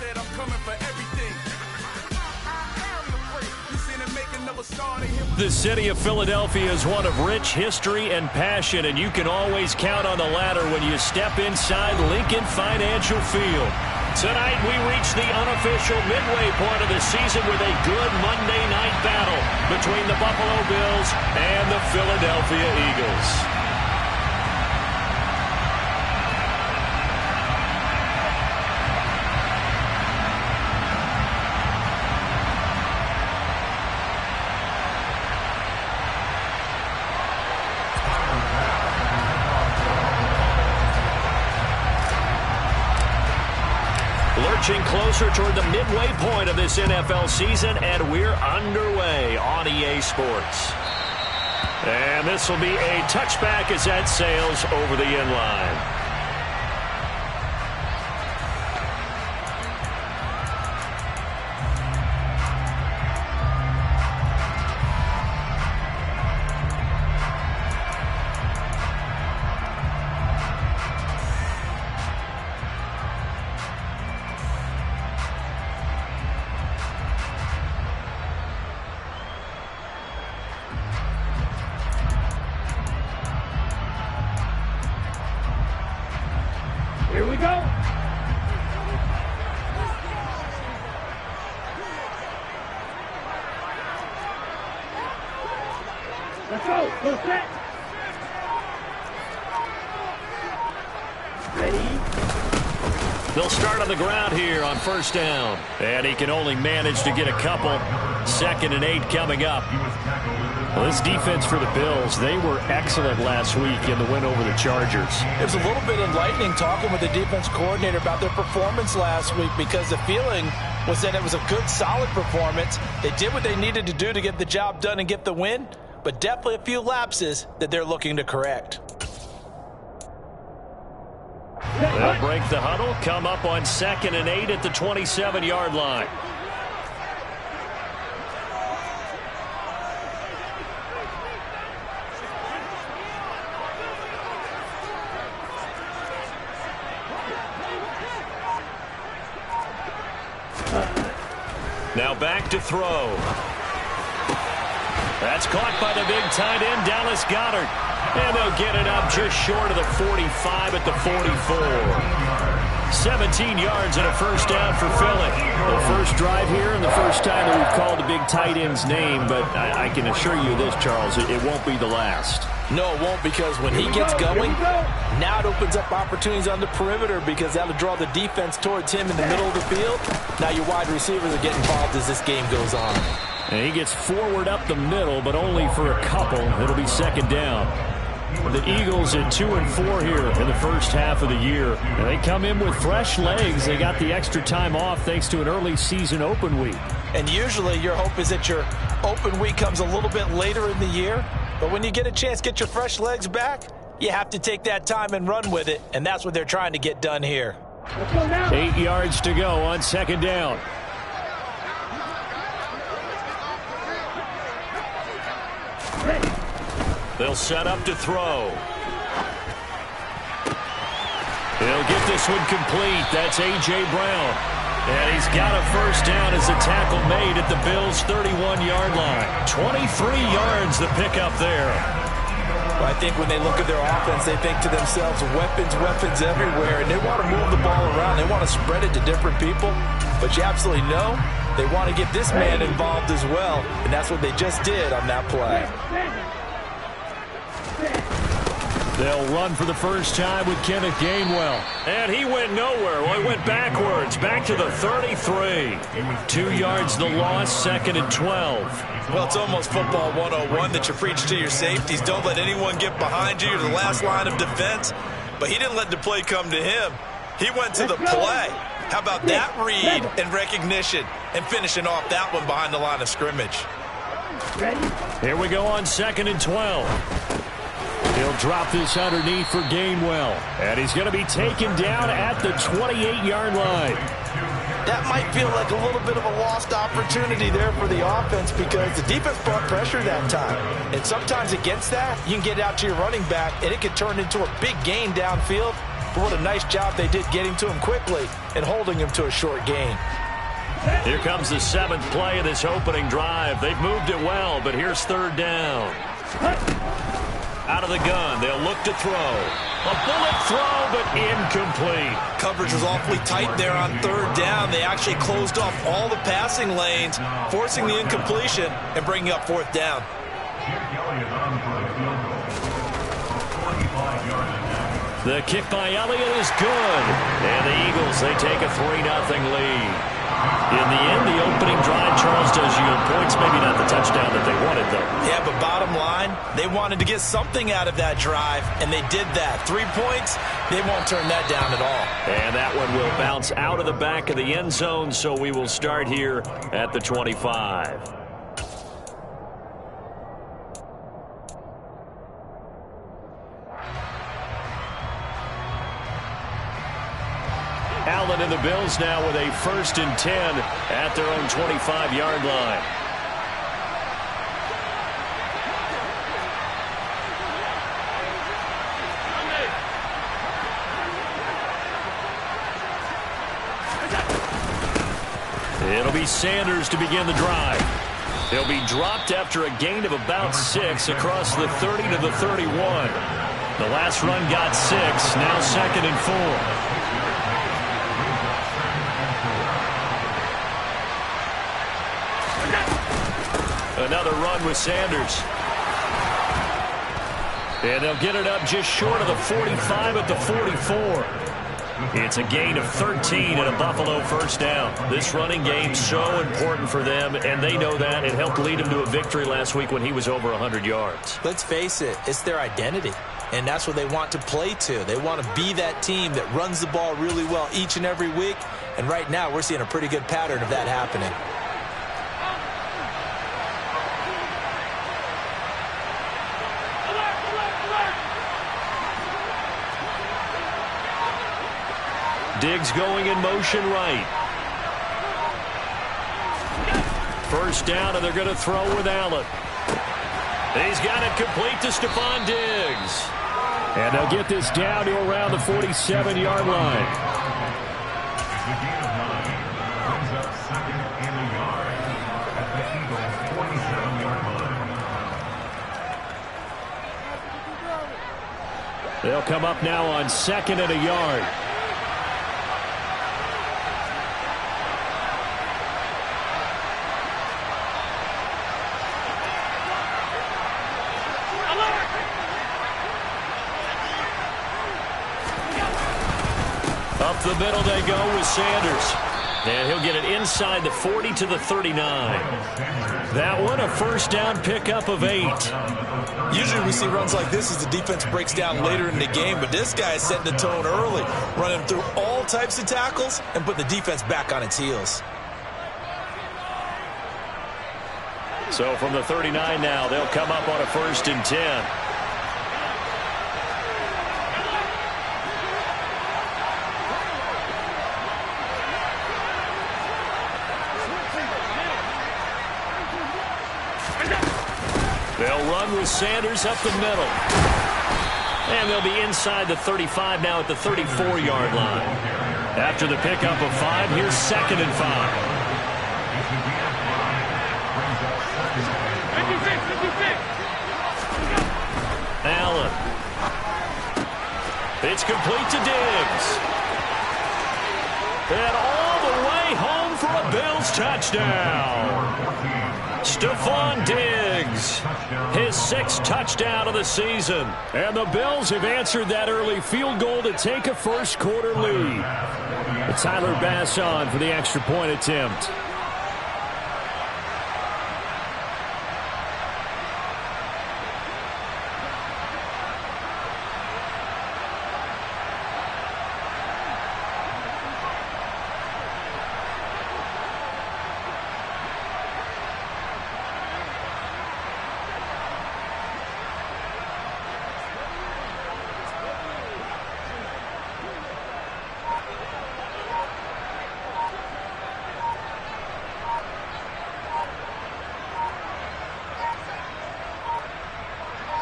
said I'm coming for everything. The city of Philadelphia is one of rich history and passion, and you can always count on the latter when you step inside Lincoln Financial Field. Tonight, we reach the unofficial midway point of the season with a good Monday night battle between the Buffalo Bills and the Philadelphia Eagles. Lurching closer toward the midway point of this NFL season, and we're underway on EA Sports. And this will be a touchback as that sails over the end line. Here we go. Let's go. Go set. Ready. They'll start on the ground here on first down. And he can only manage to get a couple. 2nd and 8 coming up. Well, this defense for the Bills, they were excellent last week in the win over the Chargers. It was a little bit enlightening talking with the defense coordinator about their performance last week, because the feeling was that it was a good, solid performance. They did what they needed to do to get the job done and get the win, but definitely a few lapses that they're looking to correct. They'll break the huddle, come up on 2nd and 8 at the 27-yard line. Now back to throw. That's caught by the big tight end, Dallas Goedert. And they'll get it up just short of the 45 at the 44. 17 yards and a first down for Philly. The first drive here and the first time that we've called the big tight end's name, but I can assure you this, Charles, it won't be the last. No, it won't, because when he gets going, now it opens up opportunities on the perimeter, because that'll draw the defense towards him in the middle of the field. Now your wide receivers are getting involved as this game goes on. And he gets forward up the middle, but only for a couple. It'll be 2nd down. The Eagles at 2-4 here in the first half of the year. And they come in with fresh legs. They got the extra time off thanks to an early season open week. And usually your hope is that your open week comes a little bit later in the year. But when you get a chance to get your fresh legs back, you have to take that time and run with it. And that's what they're trying to get done here. 8 yards to go on 2nd down. They'll set up to throw. He'll get this one complete. That's A.J. Brown. And he's got a first down as the tackle made at the Bills' 31-yard line. 23 yards the pickup there. Well, I think when they look at their offense, they think to themselves, weapons everywhere, and they want to move the ball around. They want to spread it to different people. But you absolutely know they want to get this man involved as well, and that's what they just did on that play. They'll run for the first time with Kenneth Gainwell. And he went nowhere. Well, he went backwards, back to the 33. 2 yards the loss, 2nd and 12. Well, it's almost football 101 that you preach to your safeties. Don't let anyone get behind you. You're the last line of defense. But he didn't let the play come to him. He went to the play. How about that read and recognition and finishing off that one behind the line of scrimmage? Here we go on 2nd and 12. He'll drop this underneath for Gainwell. And he's going to be taken down at the 28-yard line. That might feel like a little bit of a lost opportunity there for the offense, because the defense brought pressure that time. And sometimes against that, you can get out to your running back, and it can turn into a big gain downfield. but what a nice job they did getting to him quickly and holding him to a short gain. Here comes the 7th play of this opening drive. They've moved it well, but here's 3rd down. Out of the gun, they'll look to throw. A bullet throw, but incomplete. Coverage was awfully tight there on 3rd down. They actually closed off all the passing lanes, forcing the incompletion and bringing up 4th down. The kick by Elliott is good. And the Eagles, they take a 3-0 lead. In the end, the opening drive, Charles, does yield points. Maybe not the touchdown that they wanted, though. Yeah, but bottom line, they wanted to get something out of that drive, and they did that. 3 points, they won't turn that down at all. And that one will bounce out of the back of the end zone, so we will start here at the 25. Allen and the Bills now with a 1st and 10 at their own 25-yard line. It'll be Sanders to begin the drive. He'll be dropped after a gain of about 6 across the 30 to the 31. The last run got 6, now 2nd and 4. Another run with Sanders. And they'll get it up just short of the 45 at the 44. It's a gain of 13 and a Buffalo 1st down. This running game so important for them, and they know that. It helped lead them to a victory last week when he was over 100 yards. Let's face it, it's their identity, and that's what they want to play to. They want to be that team that runs the ball really well each and every week, and right now we're seeing a pretty good pattern of that happening. Diggs going in motion right. 1st down, and they're going to throw with Allen. He's got it complete to Stephon Diggs. And they'll get this down to around the 47-yard line. They'll come up now on 2nd and a yard. Up the middle they go with Sanders. And he'll get it inside the 40 to the 39. That one a 1st down pickup of 8. Usually we see runs like this as the defense breaks down later in the game, but this guy is setting the tone early, running through all types of tackles and putting the defense back on its heels. So from the 39 now, they'll come up on a 1st and 10. They'll run with Sanders up the middle. And they'll be inside the 35 now at the 34-yard line. After the pickup of 5, here's 2nd and 5. Allen. It's complete to Diggs. And all the way home for a Bills touchdown. Stephon Diggs, his 6th touchdown of the season. And the Bills have answered that early field goal to take a 1st quarter lead. Tyler Bass on for the extra point attempt.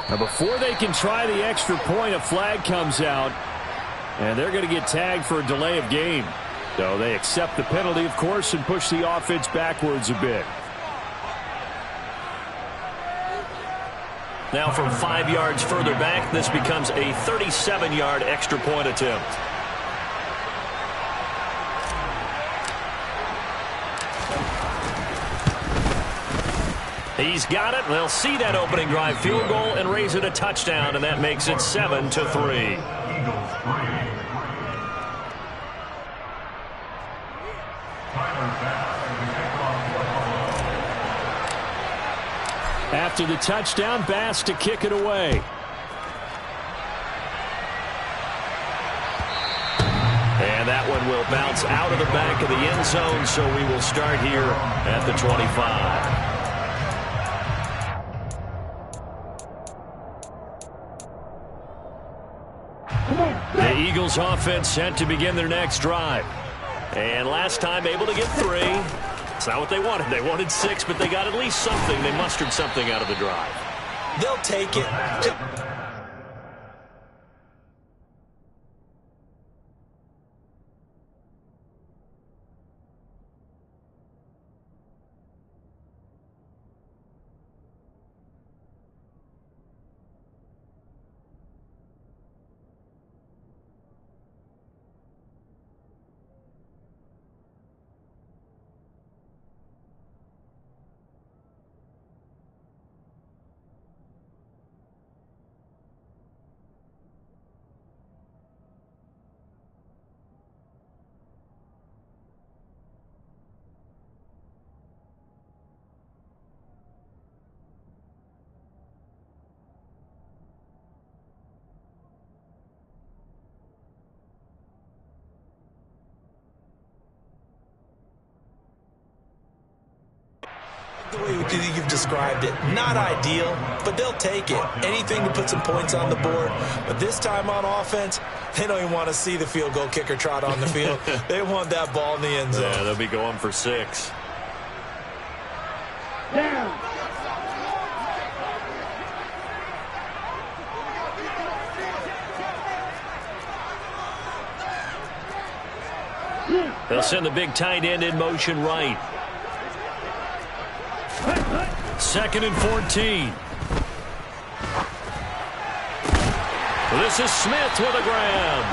Now before they can try the extra point, a flag comes out. And they're going to get tagged for a delay of game. So they accept the penalty, of course, and push the offense backwards a bit. Now from 5 yards further back, this becomes a 37-yard extra point attempt. He's got it. They'll see that opening drive field goal and raise it a touchdown, and that makes it 7-3. After the touchdown, Bass to kick it away. And that one will bounce out of the back of the end zone, so we will start here at the 25. The Eagles offense set to begin their next drive. And last time able to get 3. It's not what they wanted. They wanted 6, but they got at least something. They mustered something out of the drive. They'll take it. The way you've described it, not ideal, but they'll take it. Anything to put some points on the board. But this time on offense, they don't even want to see the field goal kicker trot on the field. They want that ball in the end zone. Yeah, they'll be going for 6. Down. They'll send the big tight end in motion right. 2nd and 14. This is Smith with a grab.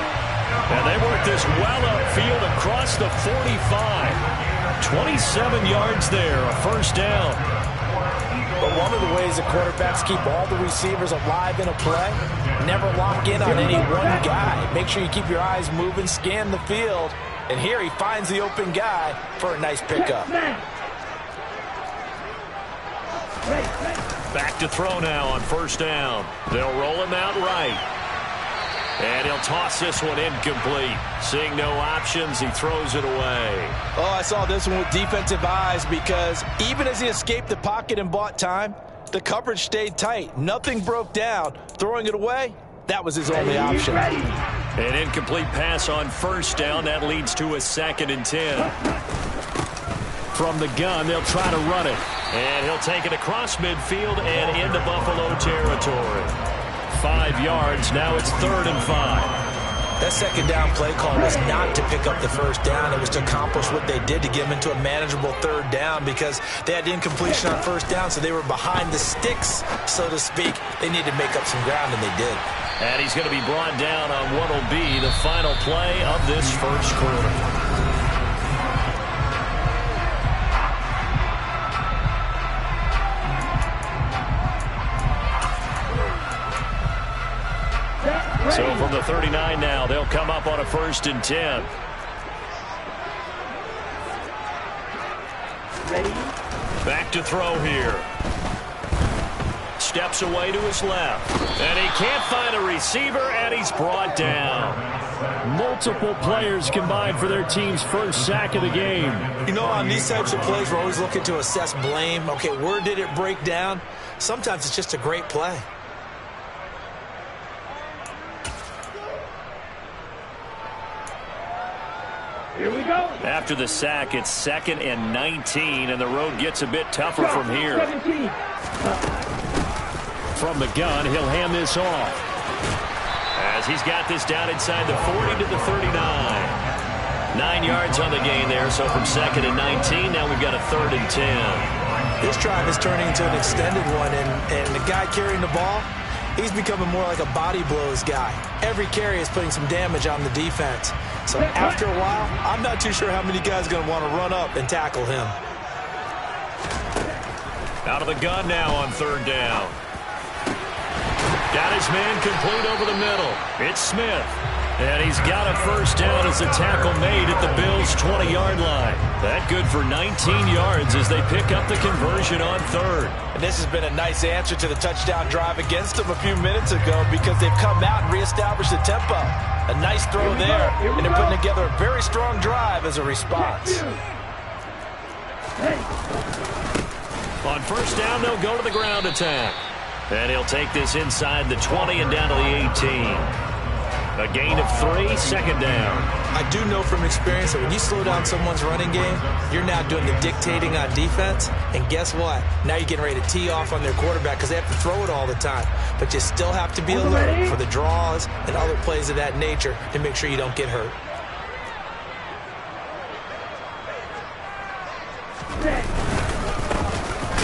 And they work this well upfield across the 45. 27 yards there, a first down. But one of the ways the quarterbacks keep all the receivers alive in a play, never lock in on any one guy. Make sure you keep your eyes moving, scan the field. And here he finds the open guy for a nice pickup. Back to throw now on first down. They'll roll him out right. And he'll toss this one incomplete. Seeing no options, he throws it away. Oh, I saw this one with defensive eyes because even as he escaped the pocket and bought time, the coverage stayed tight. Nothing broke down. Throwing it away, that was his only option. An incomplete pass on first down. That leads to a 2nd and 10. From the gun, they'll try to run it. And he'll take it across midfield and into Buffalo territory. 5 yards. Now it's 3rd and 5. That second down play call was not to pick up the first down. It was to accomplish what they did to get them into a manageable 3rd down because they had incompletion on first down, so they were behind the sticks, so to speak. They needed to make up some ground, and they did. And he's going to be brought down on what will be the final play of this first quarter. So from the 39 now, they'll come up on a 1st and 10. Ready? Back to throw here. Steps away to his left. And he can't find a receiver, and he's brought down. Multiple players combined for their team's first sack of the game. You know, on these types of plays, we're always looking to assess blame. Okay, where did it break down? Sometimes it's just a great play. Here we go. After the sack, it's 2nd and 19, and the road gets a bit tougher from here. 17. From the gun, he'll hand this off. As as he's got this down inside the 40 to the 39. 9 yards on the gain there, so from 2nd and 19, now we've got a 3rd and 10. This drive is turning into an extended one, and the guy carrying the ball, he's becoming more like a body blows guy. Every carry is putting some damage on the defense. So after a while, I'm not too sure how many guys are going to want to run up and tackle him. Out of the gun now on 3rd down. Got his man complete over the middle. It's Smith. And he's got a 1st down as a tackle made at the Bills' 20-yard line. That good for 19 yards as they pick up the conversion on 3rd. And this has been a nice answer to the touchdown drive against them a few minutes ago because they've come out and reestablished the tempo. A nice throw there, and they're putting together a very strong drive as a response. On 1st down, they'll go to the ground attack. And he'll take this inside the 20 and down to the 18. A gain of 3, 2nd down. I do know from experience that when you slow down someone's running game, you're now doing the dictating on defense. And guess what? Now you're getting ready to tee off on their quarterback because they have to throw it all the time. But you still have to be alert for the draws and other plays of that nature to make sure you don't get hurt.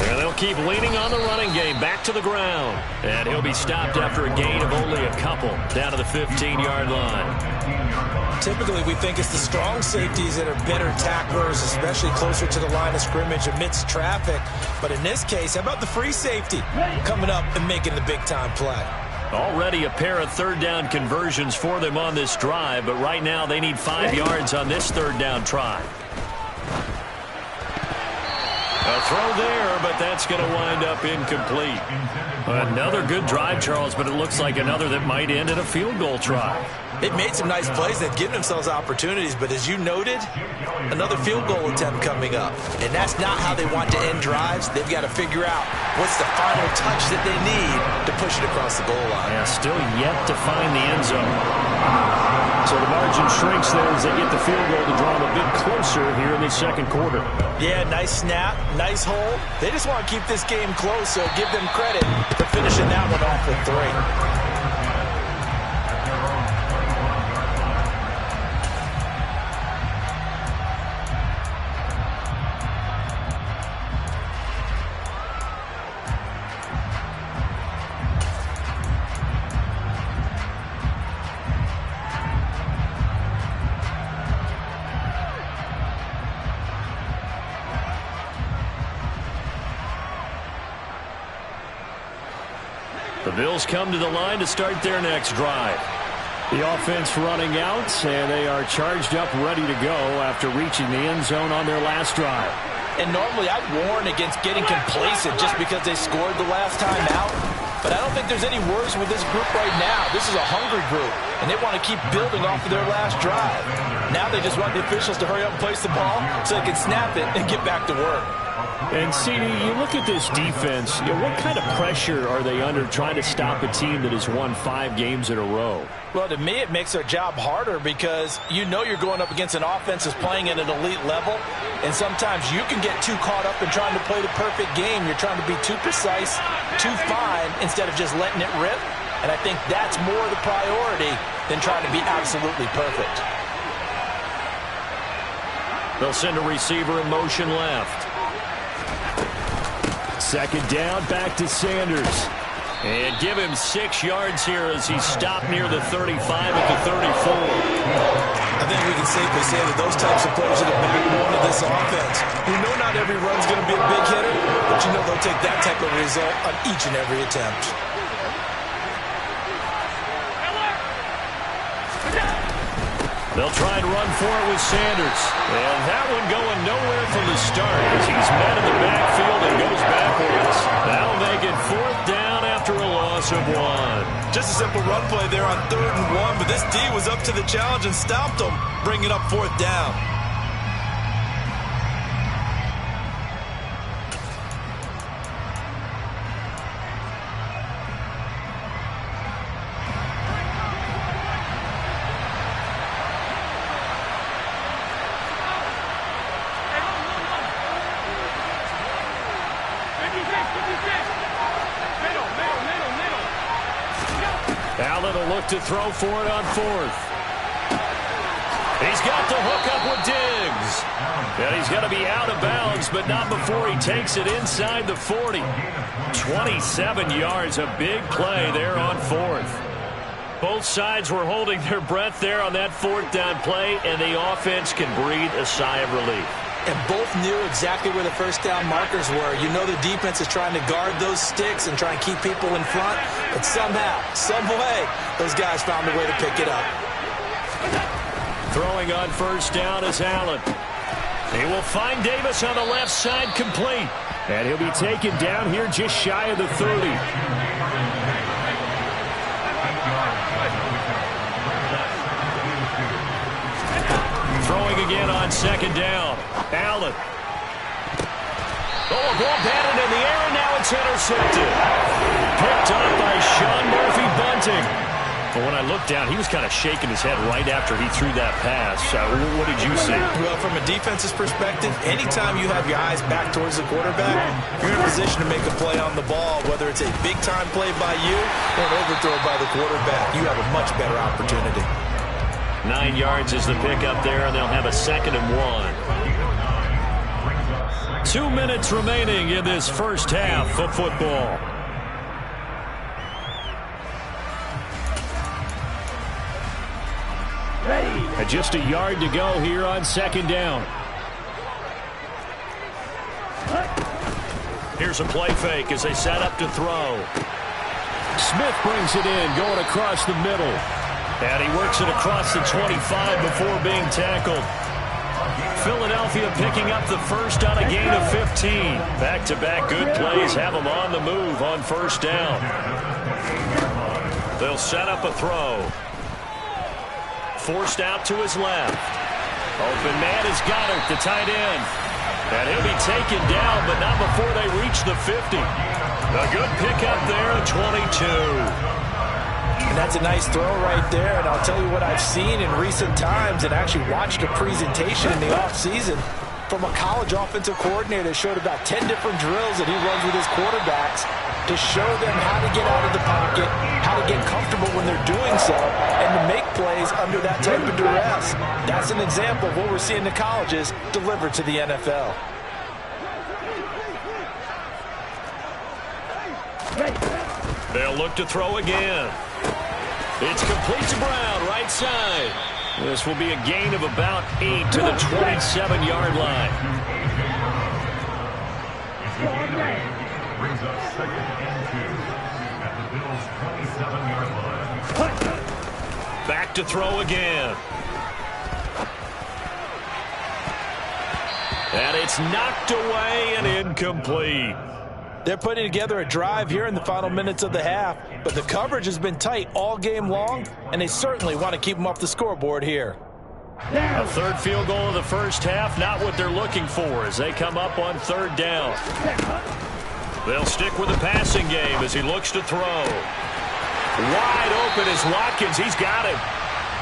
And they'll keep leaning on the running game back to the ground. And he'll be stopped after a gain of only a couple down to the 15-yard line. Typically, we think it's the strong safeties that are better tacklers, especially closer to the line of scrimmage amidst traffic. But in this case, how about the free safety coming up and making the big-time play? Already a pair of 3rd down conversions for them on this drive, but right now they need 5 yards on this 3rd down try. A throw there, but that's going to wind up incomplete. Another good drive, Charles, but it looks like another that might end in a field goal try. They've made some nice plays. They've given themselves opportunities, but as you noted, another field goal attempt coming up. And that's not how they want to end drives. They've got to figure out what's the final touch that they need to push it across the goal line. Yeah, still yet to find the end zone. So the margin shrinks there as they get the field goal to draw them a bit closer here in the 2nd quarter. Yeah, nice snap, nice hole. They just want to keep this game close, so give them credit for finishing that one off with 3. The Bills come to the line to start their next drive. The offense running out, and they are charged up, ready to go after reaching the end zone on their last drive. And normally I'd warn against getting complacent just because they scored the last time out. But I don't think there's any worse with this group right now. This is a hungry group, and they want to keep building off of their last drive. Now they just want the officials to hurry up and place the ball so they can snap it and get back to work. And, CD, you look at this defense, what kind of pressure are they under trying to stop a team that has won 5 games in a row? Well, to me, it makes their job harder because you know you're going up against an offense that's playing at an elite level, and sometimes you can get too caught up in trying to play the perfect game. You're trying to be too precise, too fine, instead of just letting it rip. And I think that's more the priority than trying to be absolutely perfect. They'll send a receiver in motion left. 2nd down, back to Sanders. And give him 6 yards here as he's stopped near the 35 at the 34. I think we can safely say that those types of plays are the backbone of this offense. You know not every run's going to be a big hitter, but you know they'll take that type of result on each and every attempt. They'll try and run for it with Sanders. And that one going nowhere from the start as he's met in the backfield and goes backwards. That'll make it 4th down after a loss of 1. Just a simple run play there on 3rd and 1, but this D was up to the challenge and stopped them, bringing up 4th down. Allen will look to throw for it on fourth. He's got the hook up with Diggs. And he's got to be out of bounds, but not before he takes it inside the 40. 27 yards, a big play there on fourth. Both sides were holding their breath there on that fourth down play, and the offense can breathe a sigh of relief. And both knew exactly where the first down markers were. You know the defense is trying to guard those sticks and try and keep people in front, but somehow, some way, those guys found a way to pick it up. Throwing on first down is Allen. He will find Davis on the left side, complete. And he'll be taken down here just shy of the 30. Throwing again on second down. Allen. Oh, a ball batted in the air, and now it's intercepted. Picked up by Sean Murphy-Bunting. But when I looked down, he was kind of shaking his head right after he threw that pass. What did you see? Well, from a defense's perspective, anytime you have your eyes back towards the quarterback, you're in a position to make a play on the ball, whether it's a big-time play by you or an overthrow by the quarterback. You have a much better opportunity. 9 yards is the pickup there, and they'll have a 2nd and 1. 2 minutes remaining in this first half of football. And just a yard to go here on second down. Here's a play fake as they set up to throw. Smith brings it in, going across the middle. And he works it across the 25 before being tackled. Philadelphia picking up the first on a gain of 15. Back-to-back good plays have them on the move on first down. They'll set up a throw. Forced out to his left. Open man is Goddard, the tight end. And he'll be taken down, but not before they reach the 50. A good pickup there, 22. And that's a nice throw right there. And I'll tell you what I've seen in recent times and actually watched a presentation in the offseason from a college offensive coordinator that showed about 10 different drills that he runs with his quarterbacks to show them how to get out of the pocket, how to get comfortable when they're doing so, and to make plays under that type of duress. That's an example of what we're seeing in colleges delivered to the NFL. They'll look to throw again. It's complete to Brown, right side. This will be a gain of about 8 to the 27-yard line. Brings up 2nd and 2 at the Bills' 27-yard line. Back to throw again. And it's knocked away and incomplete. They're putting together a drive here in the final minutes of the half, but the coverage has been tight all game long, and they certainly want to keep them off the scoreboard here. A third field goal of the first half, not what they're looking for as they come up on third down. They'll stick with the passing game as he looks to throw. Wide open is Watkins. He's got it.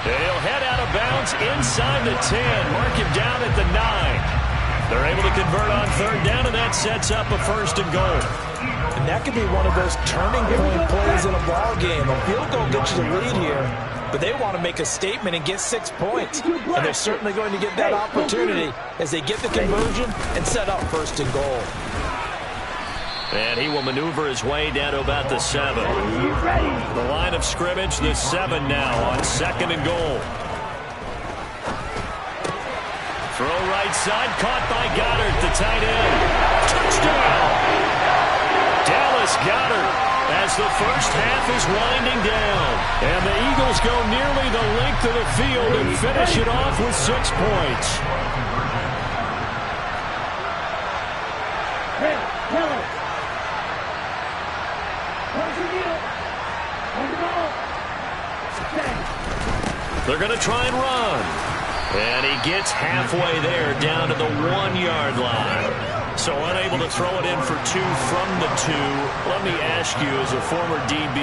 He'll head out of bounds inside the 10. Mark him down at the 9. They're able to convert on third down, and that sets up a 1st and goal. And that could be one of those turning point plays in a ball game. A field goal gets you the lead here, but they want to make a statement and get 6 points. And they're certainly going to get that opportunity as they get the conversion and set up 1st and goal. And he will maneuver his way down to about the 7. The line of scrimmage, the 7 now on 2nd and goal. Throw right side, caught by Goddard, the tight end. Touchdown! Dallas Goddard as the first half is winding down. And the Eagles go nearly the length of the field and finish it off with 6 points. They're going to try and run. And he gets halfway there down to the 1-yard line. So unable to throw it in for 2 from the 2. Let me ask you, as a former DB,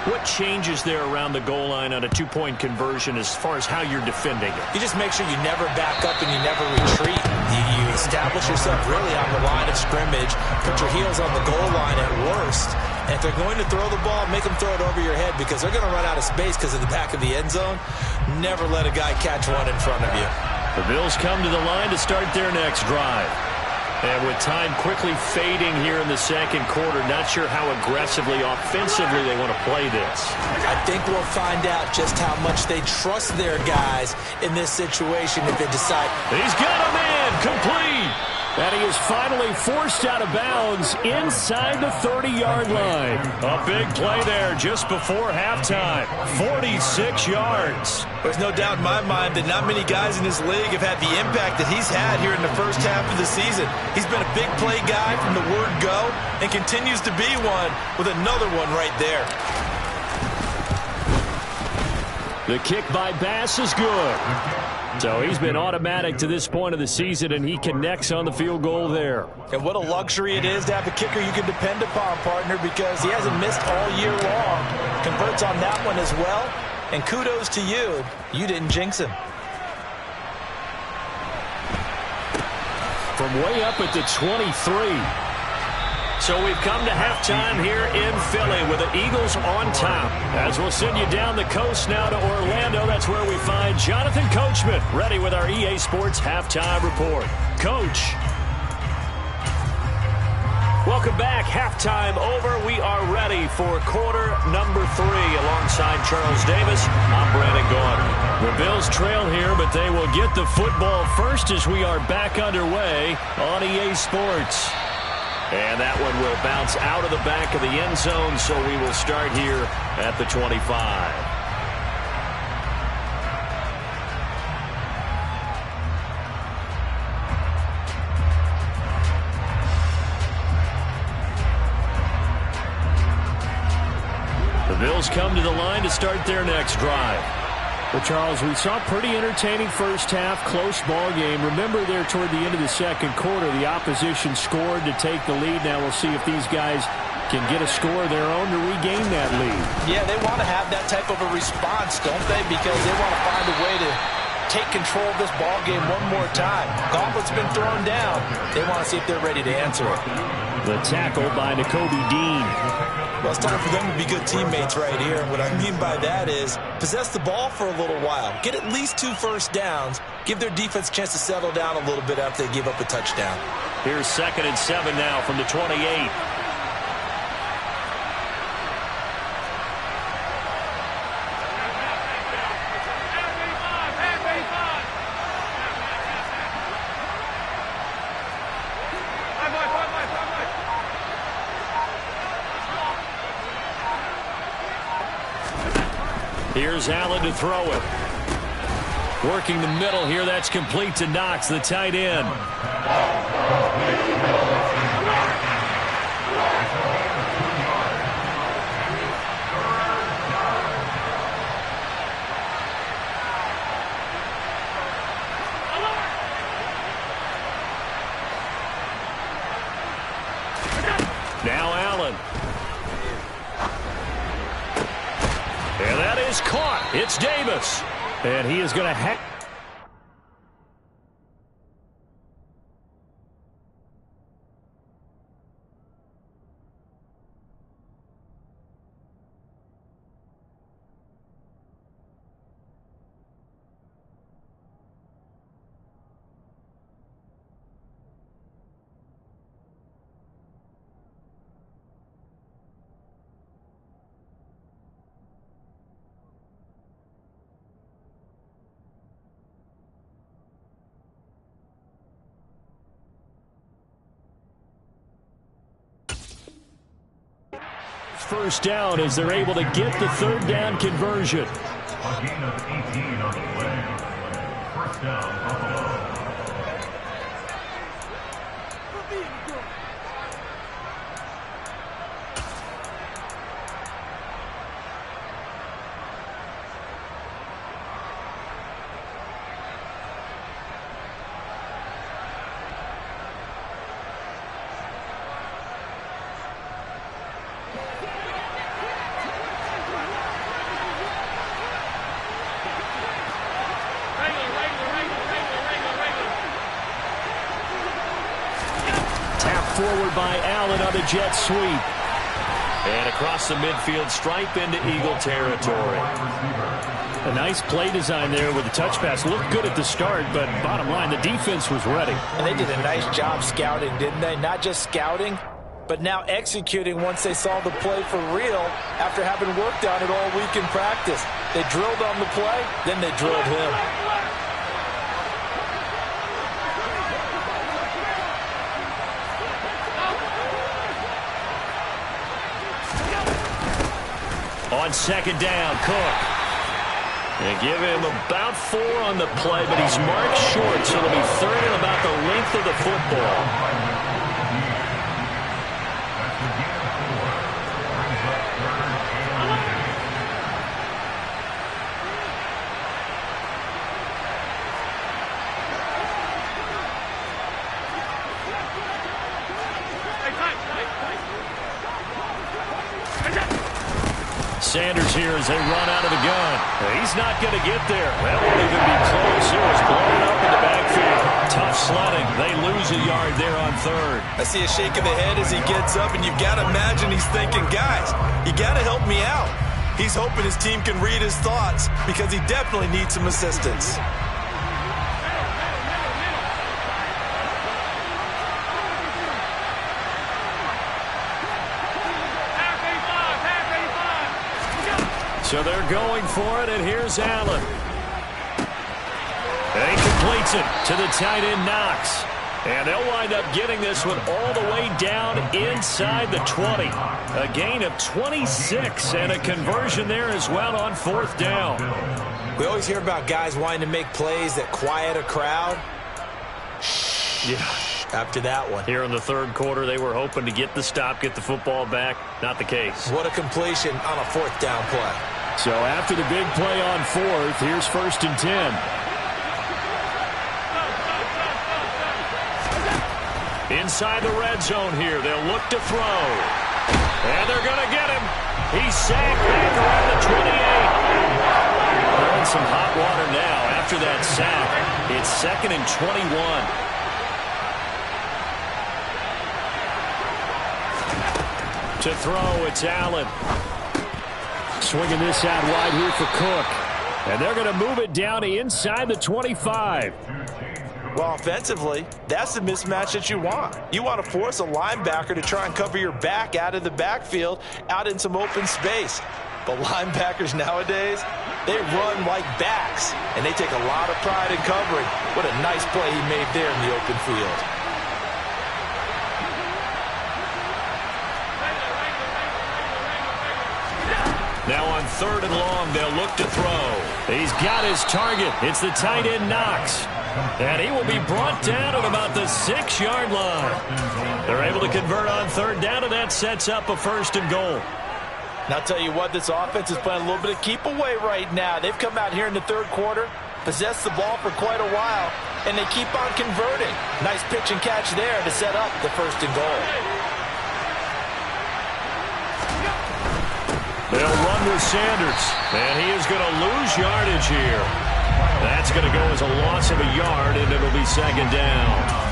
what changes there around the goal line on a 2-point conversion as far as how you're defending it? You just make sure you never back up and you never retreat. You establish yourself really on the line of scrimmage, put your heels on the goal line at worst, And if they're going to throw the ball, make them throw it over your head because they're going to run out of space because of the back of the end zone. Never let a guy catch one in front of you. The Bills come to the line to start their next drive. And with time quickly fading here in the second quarter, not sure how aggressively, offensively they want to play this. I think we'll find out just how much they trust their guys in this situation if they decide. He's got a man complete. And he is finally forced out of bounds inside the 30-yard line. A big play there just before halftime. 46 yards. There's no doubt in my mind that not many guys in this league have had the impact that he's had here in the first half of the season. He's been a big play guy from the word go and continues to be one with another one right there. The kick by Bass is good. So he's been automatic to this point of the season, and he connects on the field goal there. And what a luxury it is to have a kicker you can depend upon, partner, because he hasn't missed all year long. Converts on that one as well. And kudos to you. You didn't jinx him. From way up at the 23. So we've come to halftime here in Philly with the Eagles on top. As we'll send you down the coast now to Orlando, that's where we find Jonathan Coachman ready with our EA Sports Halftime Report. Coach. Welcome back. Halftime over. We are ready for quarter number 3. Alongside Charles Davis, I'm Brandon Gaudin. The Bills trail here, but they will get the football first as we are back underway on EA Sports. And that one will bounce out of the back of the end zone, so we will start here at the 25. The Bills come to the line to start their next drive. Well, Charles, we saw a pretty entertaining first half, close ball game. Remember there toward the end of the second quarter, the opposition scored to take the lead. Now we'll see if these guys can get a score of their own to regain that lead. Yeah, they want to have that type of a response, don't they? Because they want to find a way to take control of this ball game one more time. Gauntlet's been thrown down. They want to see if they're ready to answer it. The tackle by Nakobe Dean. Well, it's time for them to be good teammates right here. And what I mean by that is possess the ball for a little while. Get at least 2 first downs. Give their defense a chance to settle down a little bit after they give up a touchdown. Here's 2nd and 7 now from the 28. Here's Allen to throw it. Working the middle here. That's complete to Knox, the tight end. Now Allen. And that is caught. It's Davis. And he is going to hack. First down as they're able to get the 3rd down conversion. A gain of 18 on the play. First down, Buffalo. Forward by Allen on the jet sweep. And across the midfield, stripe into Eagle territory. A nice play design there with the touch pass. Looked good at the start, but bottom line, the defense was ready. And they did a nice job scouting, didn't they? Not just scouting, but now executing once they saw the play for real after having worked on it all week in practice. They drilled on the play, then they drilled him. On second down, Cook. They give him about 4 on the play, but he's marked short, so it'll be third and about the length of the football. Sanders here as they run out of the gun. He's not going to get there. That won't even be close. It was blown up in the backfield. Tough sledding. They lose a yard there on third. I see a shake of the head as he gets up, and you've got to imagine he's thinking, guys, you got to help me out. He's hoping his team can read his thoughts because he definitely needs some assistance. So they're going for it, and here's Allen. And he completes it to the tight end, Knox. And they'll wind up getting this one all the way down inside the 20. A gain of 26 and a conversion there as well on fourth down. We always hear about guys wanting to make plays that quiet a crowd. Yeah. After that one. Here in the third quarter, they were hoping to get the stop, get the football back. Not the case. What a completion on a fourth down play. So after the big play on fourth, here's 1st and 10. Inside the red zone here, they'll look to throw. And they're going to get him. He's sacked back around the 28. They're in some hot water now after that sack. It's 2nd and 21. To throw, it's Allen. Swinging this out wide here for Cook. And they're going to move it down to inside the 25. Well, offensively, that's the mismatch that you want. You want to force a linebacker to try and cover your back out of the backfield, out in some open space. But linebackers nowadays, they run like backs, and they take a lot of pride in covering. What a nice play he made there in the open field. Now on 3rd and long, they'll look to throw. He's got his target. It's the tight end, Knox. And he will be brought down at about the 6-yard line. They're able to convert on 3rd down, and that sets up a 1st and goal. Now, I'll tell you what, this offense is playing a little bit of keep away right now. They've come out here in the third quarter, possessed the ball for quite a while, and they keep on converting. Nice pitch and catch there to set up the 1st and goal. They'll run with Sanders, and he is going to lose yardage here. That's going to go as a loss of a yard, and it'll be 2nd down.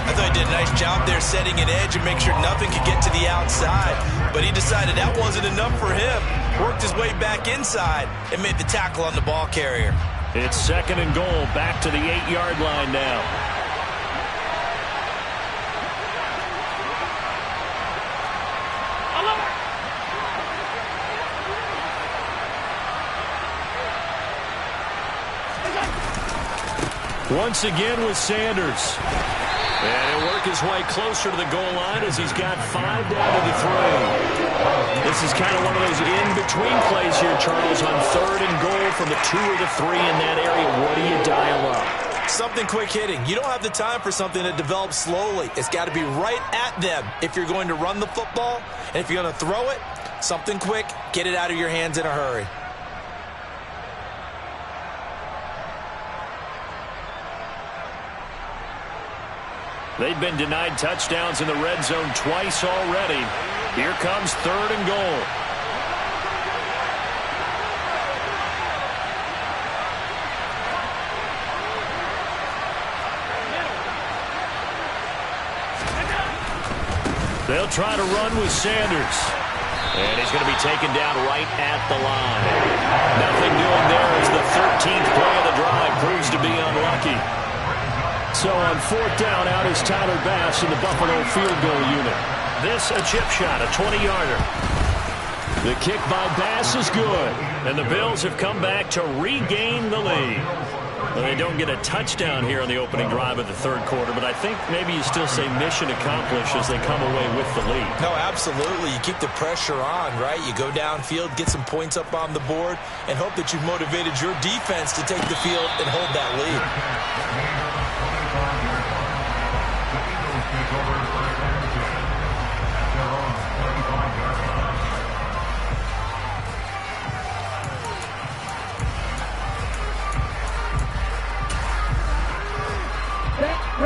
I thought he did a nice job there setting an edge and make sure nothing could get to the outside. But he decided that wasn't enough for him. Worked his way back inside and made the tackle on the ball carrier. It's 2nd and goal, back to the 8-yard line now. Once again with Sanders. And he'll work his way closer to the goal line as he's got 5 down to the 3. This is kind of one of those in-between plays here, Charles, on 3rd and goal from the 2 or the 3 in that area. What do you dial up? Something quick hitting. You don't have the time for something that develops slowly. It's got to be right at them if you're going to run the football. And if you're going to throw it, something quick, get it out of your hands in a hurry. They've been denied touchdowns in the red zone twice already. Here comes 3rd and goal. They'll try to run with Sanders. And he's going to be taken down right at the line. Nothing doing there as the 13th play of the drive proves to be unlucky. So on 4th down, out is Tyler Bass in the Buffalo field goal unit. This a chip shot, a 20-yarder. The kick by Bass is good. And the Bills have come back to regain the lead. Well, they don't get a touchdown here on the opening drive of the 3rd quarter, but I think maybe you still say mission accomplished as they come away with the lead. No, absolutely. You keep the pressure on, right? You go downfield, get some points up on the board, and hope that you've motivated your defense to take the field and hold that lead.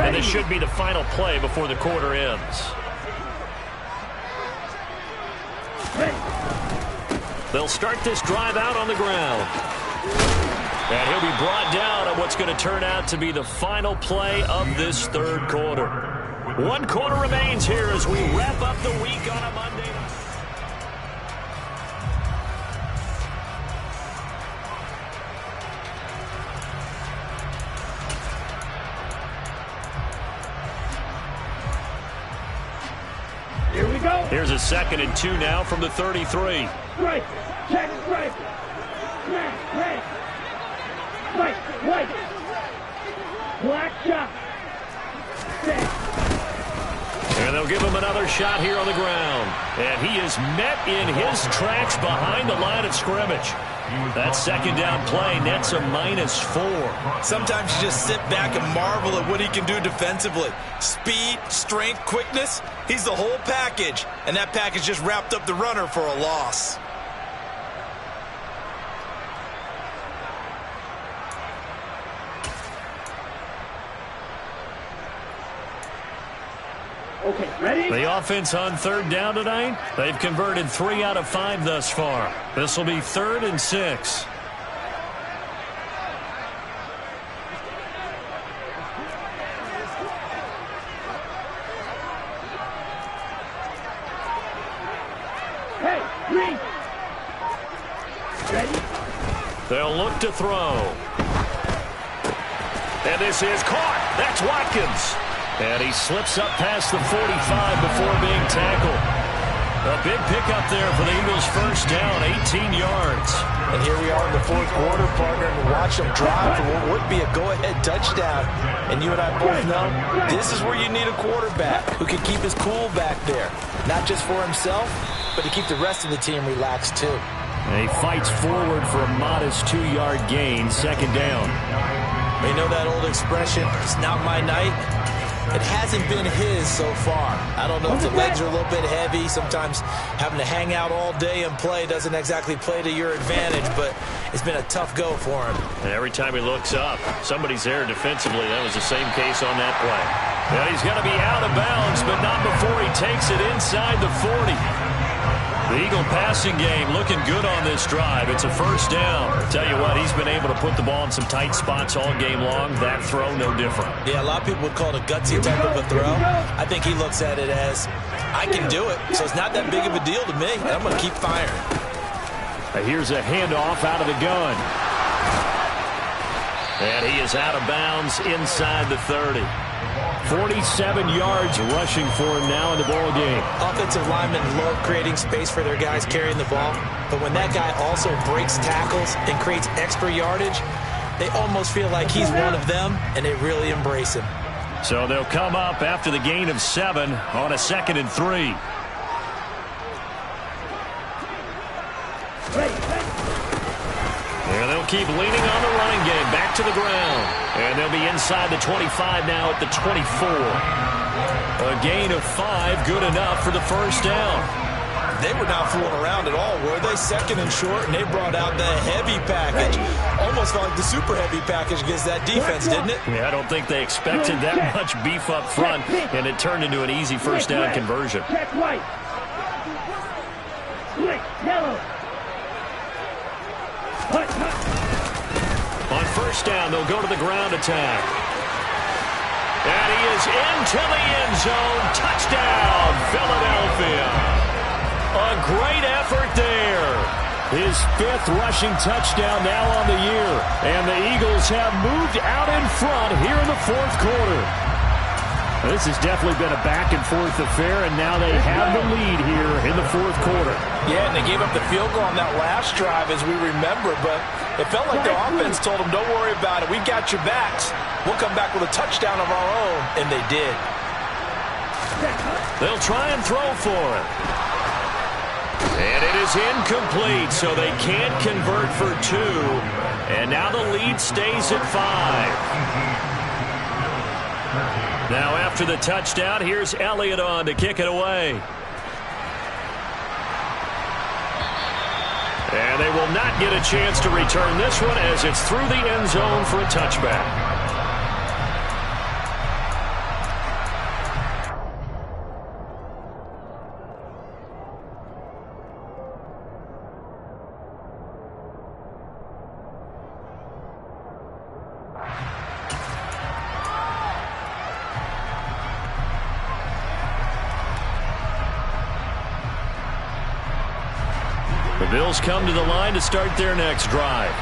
And this should be the final play before the quarter ends. They'll start this drive out on the ground. And he'll be brought down on what's going to turn out to be the final play of this 3rd quarter. 1 quarter remains here as we wrap up the week on a Monday night. Here we go. Here's a 2nd and 2 now from the 33. Right. Check. Right. Red. Right. White. Black shot. And they'll give him another shot here on the ground. And he is met in his tracks behind the line of scrimmage. That 2nd down play nets a -4. Sometimes you just sit back and marvel at what he can do defensively. Speed, strength, quickness, he's the whole package. And that package just wrapped up the runner for a loss. Okay, ready? The offense on 3rd down tonight, they've converted 3 out of 5 thus far. This will be 3rd and 6. Hey, green. Ready? They'll look to throw. And this is caught. That's Watkins. And he slips up past the 45 before being tackled. A big pickup there for the Eagles' 1st down, 18 yards. And here we are in the 4th quarter, partner, and watch them drive for what would be a go-ahead touchdown. And you and I both know this is where you need a quarterback who can keep his cool back there. Not just for himself, but to keep the rest of the team relaxed too. And he fights forward for a modest 2-yard gain, 2nd down. You know that old expression, it's not my night? It hasn't been his so far. I don't know if the legs are a little bit heavy. Sometimes having to hang out all day and play doesn't exactly play to your advantage, but it's been a tough go for him. And every time he looks up, somebody's there defensively. That was the same case on that play. And he's going to be out of bounds, but not before he takes it inside the 40. The Eagle passing game looking good on this drive. It's a 1st down. Tell you what, he's been able to put the ball in some tight spots all game long. That throw, no different. Yeah, a lot of people would call it a gutsy type of a throw. I think he looks at it as, I can do it, so it's not that big of a deal to me, and I'm going to keep firing. Here's a handoff out of the gun. And he is out of bounds inside the 30. 47 yards rushing for him now in the ball game. Offensive linemen love creating space for their guys carrying the ball, but when that guy also breaks tackles and creates extra yardage, they almost feel like he's one of them, and they really embrace him. So they'll come up after the gain of 7 on a 2nd and 3. And they'll keep leaning on the running game. Back to the ground. And they'll be inside the 25 now at the 24. A gain of 5, good enough for the 1st down. They were not fooling around at all, were they? 2nd and short, and they brought out the heavy package. Almost felt like the super heavy package against that defense, didn't it? Yeah, I don't think they expected that much beef up front, and it turned into an easy 1st down conversion. Check white. Slick, yellow. On 1st down, they'll go to the ground attack. And he is into the end zone. Touchdown, Philadelphia. A great effort there. His 5th rushing touchdown now on the year. And the Eagles have moved out in front here in the 4th quarter. This has definitely been a back-and-forth affair, and now they have the lead here in the 4th quarter. Yeah, and they gave up the field goal on that last drive, as we remember, but it felt like the offense told them, don't worry about it. We got your backs. We'll come back with a touchdown of our own, and they did. They'll try and throw for it. And it is incomplete, so they can't convert for 2. And now the lead stays at 5. Now after the touchdown, here's Elliott on to kick it away. And they will not get a chance to return this one as it's through the end zone for a touchback. The Bills come to the line to start their next drive.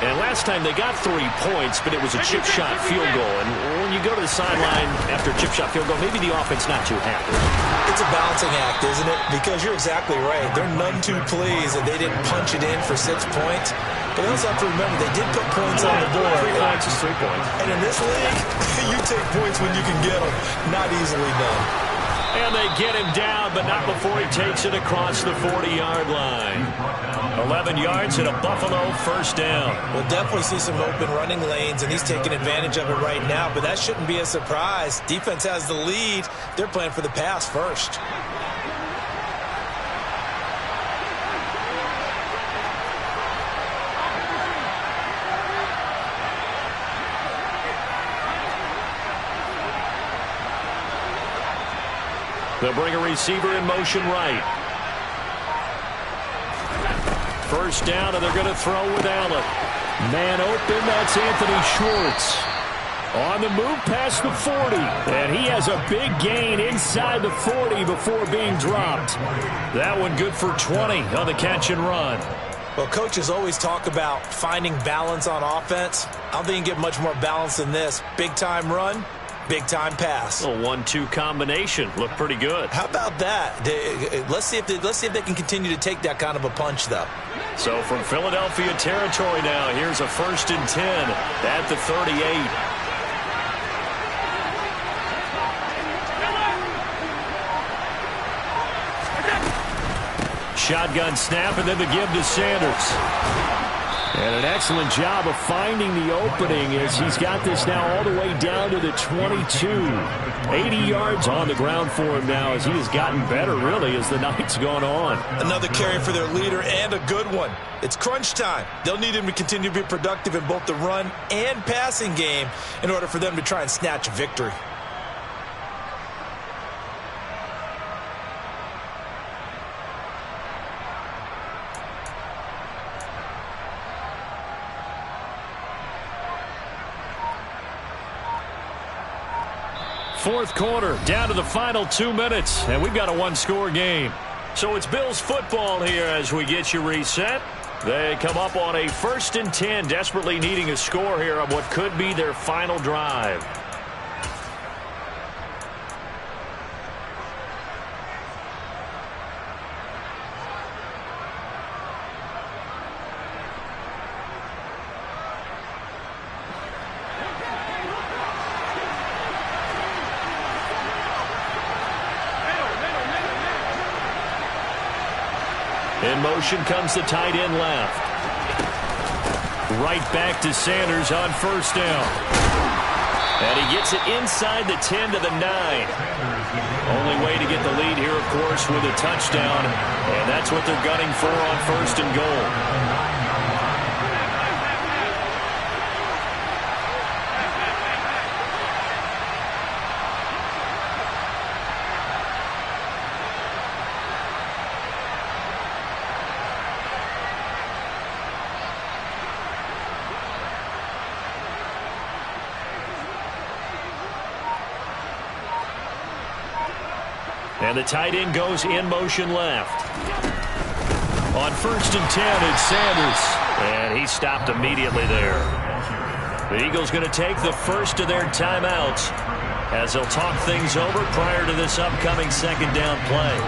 And last time they got 3 points, but it was a chip shot field goal. And when you go to the sideline after a chip shot field goal, maybe the offense not too happy. It's a balancing act, isn't it? Because you're exactly right. They're none too pleased that they didn't punch it in for 6 points. But they also have to remember they did put points on the board. 3 points is 3 points. And in this league, you take points when you can get them. Not easily done. And they get him down, but not before he takes it across the 40-yard line. 11 yards and a Buffalo first down. We'll definitely see some open running lanes, and he's taking advantage of it right now, but that shouldn't be a surprise. Defense has the lead. They're playing for the pass first. They'll bring a receiver in motion right. First down, and they're going to throw with Allen. Man open, that's Anthony Schwartz. On the move past the 40. And he has a big gain inside the 40 before being dropped. That one good for 20 on the catch and run. Well, coaches always talk about finding balance on offense. I don't think you can get much more balance than this. Big-time run. Big-time pass. A 1-2 combination. Looked pretty good. How about that? Let's see if they can continue to take that kind of a punch, though. So from Philadelphia territory now, here's a 1st and 10 at the 38. Shotgun snap, and then the give to Sanders. And an excellent job of finding the opening as he's got this now all the way down to the 22. 80 yards on the ground for him now as he has gotten better, really, as the night's gone on. Another carry for their leader and a good one. It's crunch time. They'll need him to continue to be productive in both the run and passing game in order for them to try and snatch a victory. Fourth quarter, down to the final 2 minutes, and we've got a 1-score game. So it's Bills football here as we get you reset. They come up on a 1st and 10, desperately needing a score here on what could be their final drive. In motion comes the tight end left. Right back to Sanders on 1st down. And he gets it inside the 10 to the 9. Only way to get the lead here, of course, with a touchdown. And that's what they're gunning for on 1st and goal. And the tight end goes in motion left. On 1st and 10, it's Sanders. And he stopped immediately there. The Eagles going to take the first of their timeouts as they'll talk things over prior to this upcoming second down play.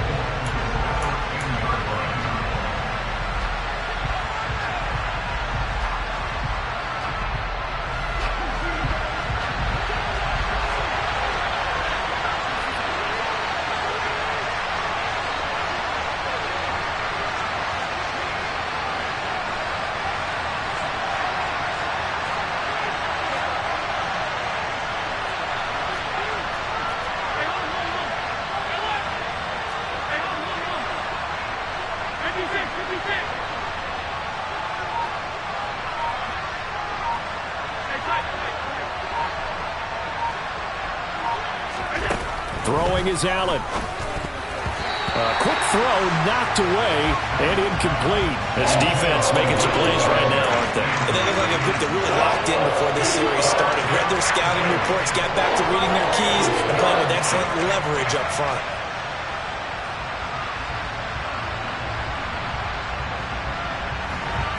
Throwing is Allen. A quick throw knocked away and incomplete. This defense making some plays right now, aren't they? And they look like a group that really locked in before this series started. Read their scouting reports, got back to reading their keys, and playing with excellent leverage up front.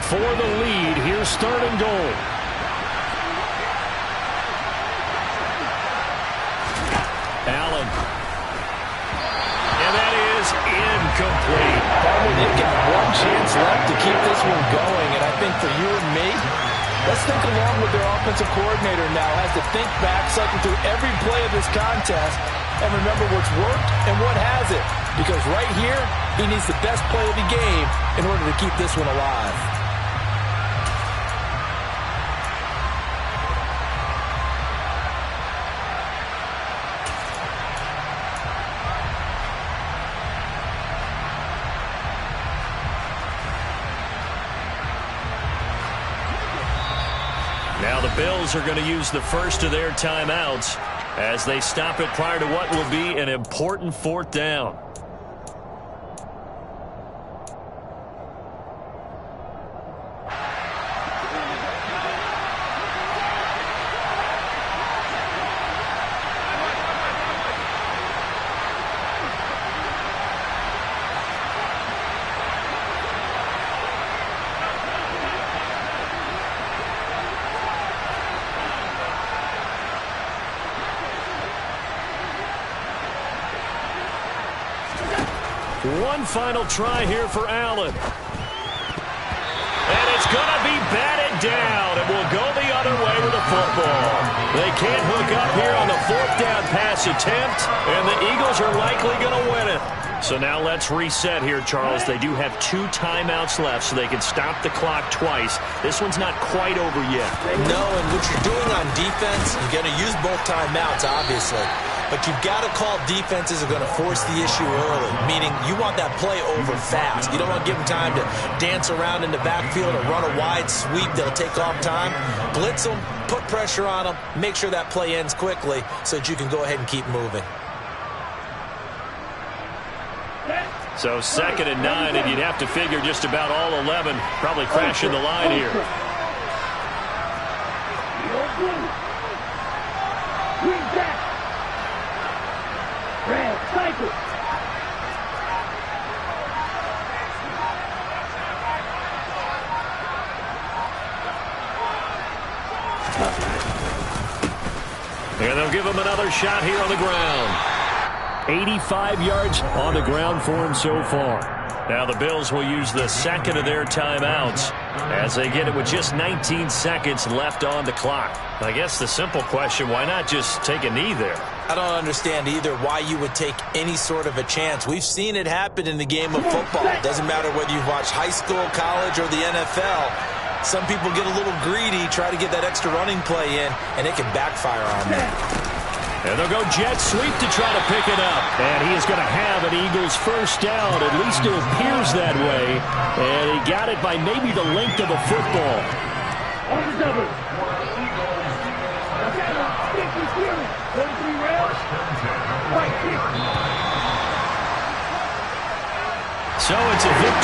For the lead, here's 3rd and goal. Allen. And that is incomplete. They've got one chance left to keep this one going, and I think for you and me, let's think along with their offensive coordinator now. Has to think back, cycle through every play of this contest, and remember what's worked and what hasn't. Because right here, he needs the best play of the game in order to keep this one alive. Now the Bills are going to use the first of their timeouts as they stop it prior to what will be an important 4th down. One final try here for Allen. And it's going to be batted down. It will go the other way with the football. They can't hook up here on the 4th down pass attempt, and the Eagles are likely going to win it. So now let's reset here, Charles. They do have 2 timeouts left, so they can stop the clock twice. This one's not quite over yet. No, and what you're doing on defense, you're going to use both timeouts, obviously. But you've got to call defenses are going to force the issue early, meaning you want that play over fast. You don't want to give them time to dance around in the backfield or run a wide sweep that'll take off time. Blitz them, put pressure on them, make sure that play ends quickly so that you can go ahead and keep moving. So 2nd and 9, and you'd have to figure just about all 11 probably crashing the line here. And they'll give him another shot here on the ground. 85 yards on the ground for him so far. Now the Bills will use the second of their timeouts as they get it with just 19 seconds left on the clock. I guess the simple question, why not just take a knee there? I don't understand either why you would take any sort of a chance. We've seen it happen in the game of football. It doesn't matter whether you've watched high school, college, or the NFL. Some people get a little greedy, try to get that extra running play in, and it can backfire on them. And they'll go jet sweep to try to pick it up. And he is going to have an Eagles first down. At least it appears that way. And he got it by maybe the length of a football. On the double. So it's a victory.